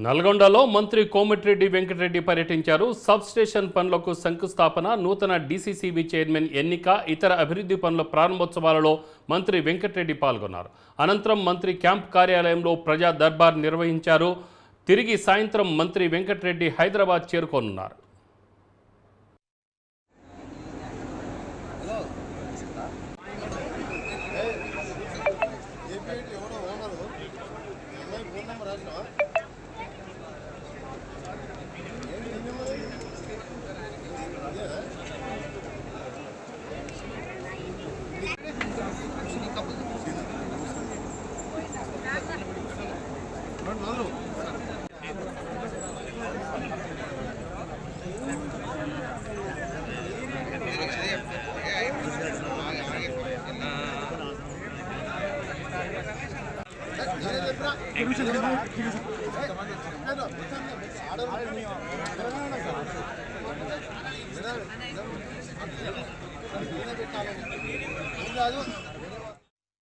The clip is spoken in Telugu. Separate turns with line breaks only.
నల్గొండలో మంత్రి కోమటిరెడ్డి వెంకటరెడ్డి పర్యటించారు. సబ్ స్టేషన్ పనులకు శంకుస్థాపన, నూతన డీసీసీబీ చైర్మన్ ఎన్నిక, ఇతర అభివృద్ధి పనుల ప్రారంభోత్సవాలలో మంత్రి వెంకటరెడ్డి పాల్గొన్నారు. అనంతరం మంత్రి క్యాంప్ కార్యాలయంలో ప్రజా దర్బార్ నిర్వహించారు. తిరిగి సాయంత్రం మంత్రి వెంకటరెడ్డి హైదరాబాద్ చేరుకోనున్నారు.
ఆర్డర్